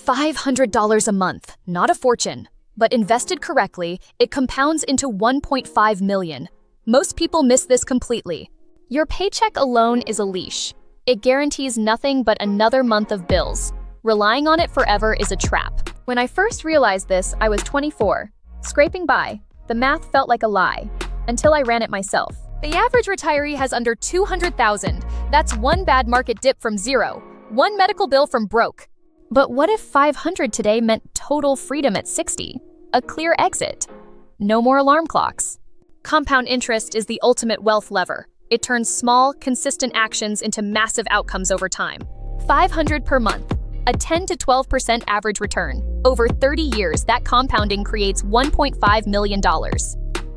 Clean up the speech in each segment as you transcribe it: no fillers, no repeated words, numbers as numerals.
$500 a month, not a fortune. But invested correctly, it compounds into 1.5 million. Most people miss this completely. Your paycheck alone is a leash. It guarantees nothing but another month of bills. Relying on it forever is a trap. When I first realized this, I was 24. Scraping by, the math felt like a lie, until I ran it myself. The average retiree has under 200,000. That's one bad market dip from zero, one medical bill from broke. But what if 500 today meant total freedom at 60? A clear exit. No more alarm clocks. Compound interest is the ultimate wealth lever. It turns small, consistent actions into massive outcomes over time. 500 per month, a 10 to 12% average return. Over 30 years, that compounding creates $1.5 million.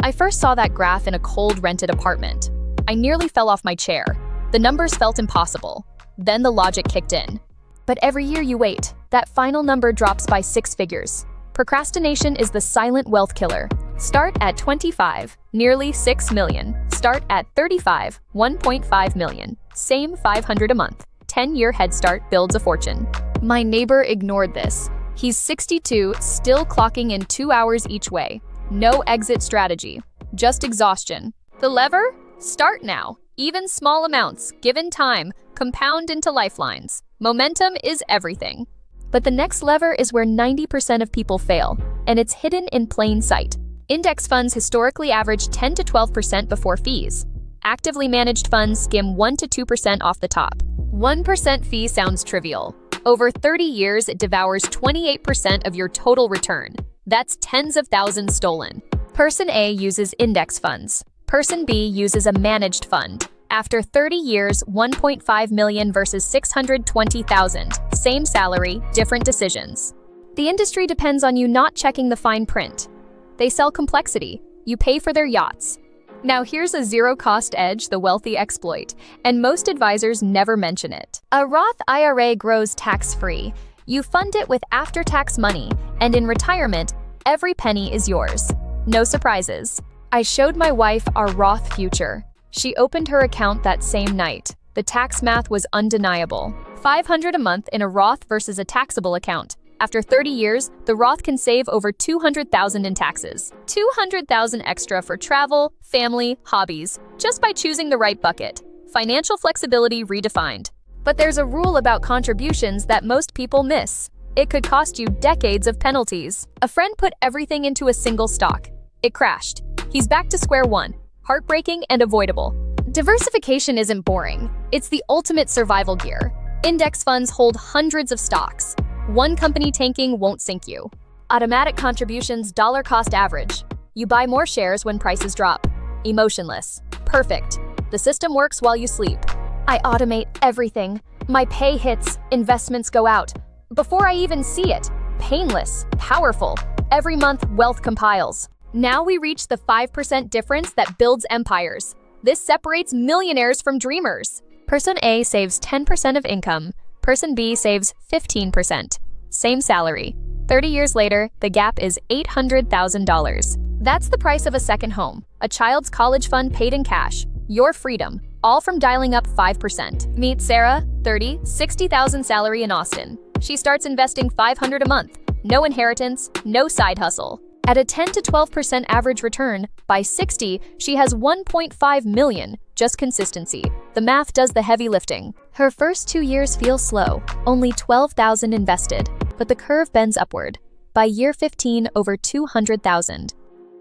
I first saw that graph in a cold rented apartment. I nearly fell off my chair. The numbers felt impossible. Then the logic kicked in. But every year you wait, that final number drops by 6 figures. Procrastination is the silent wealth killer. Start at 25, nearly 6 million. Start at 35, 1.5 million. Same 500 a month. 10-year head start builds a fortune. My neighbor ignored this. He's 62, still clocking in 2 hours each way. No exit strategy, just exhaustion. The lever? Start now. Even small amounts, given time, compound into lifelines. Momentum is everything. But the next lever is where 90% of people fail, and it's hidden in plain sight. Index funds historically average 10 to 12% before fees. Actively managed funds skim 1 to 2% off the top. 1% fee sounds trivial. Over 30 years, it devours 28% of your total return. That's tens of thousands stolen. Person A uses index funds. Person B uses a managed fund. After 30 years, 1.5 million versus 620,000. Same salary, different decisions. The industry depends on you not checking the fine print. They sell complexity. You pay for their yachts. Now here's a zero-cost edge the wealthy exploit, and most advisors never mention it. A Roth IRA grows tax-free. You fund it with after-tax money, and in retirement, every penny is yours. No surprises. I showed my wife our Roth future. She opened her account that same night. The tax math was undeniable. $500 a month in a Roth versus a taxable account. After 30 years, the Roth can save over $200,000 in taxes. $200,000 extra for travel, family, hobbies, just by choosing the right bucket. Financial flexibility redefined. But there's a rule about contributions that most people miss. It could cost you decades of penalties. A friend put everything into a single stock. It crashed. He's back to square one. Heartbreaking and avoidable. Diversification isn't boring. It's the ultimate survival gear. Index funds hold hundreds of stocks. One company tanking won't sink you. Automatic contributions dollar cost average. You buy more shares when prices drop. Emotionless. Perfect. The system works while you sleep. I automate everything. My pay hits, investments go out. Before I even see it. Painless. Powerful. Every month, wealth compiles. Now we reach the 5% difference that builds empires. This separates millionaires from dreamers. Person A saves 10% of income. Person B saves 15%. Same salary. 30 years later, the gap is $800,000. That's the price of a second home, a child's college fund paid in cash, your freedom, all from dialing up 5%. Meet Sarah, 30, 60,000 salary in Austin. She starts investing $500 a month. No inheritance, no side hustle. At a 10 to 12% average return, by 60, she has 1.5 million, just consistency. The math does the heavy lifting. Her first 2 years feel slow, only 12,000 invested, but the curve bends upward. By year 15, over 200,000.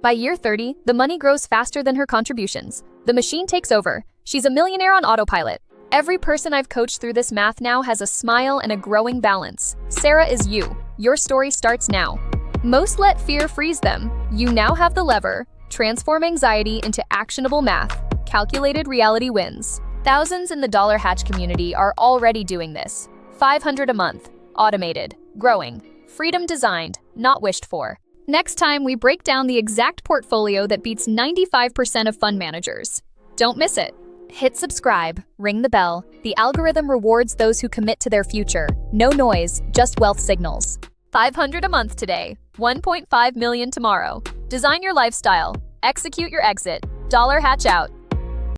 By year 30, the money grows faster than her contributions. The machine takes over. She's a millionaire on autopilot. Every person I've coached through this math now has a smile and a growing balance. Sarah is you. Your story starts now. Most let fear freeze them. You now have the lever. Transform anxiety into actionable math. Calculated reality wins. Thousands in the Dollar Hatch community are already doing this. $500 a month. Automated. Growing. Freedom designed, not wished for. Next time, we break down the exact portfolio that beats 95% of fund managers. Don't miss it. Hit subscribe, ring the bell. The algorithm rewards those who commit to their future. No noise, just wealth signals. $500 a month today, 1.5 million tomorrow. Design your lifestyle, execute your exit. Dollar Hatch out.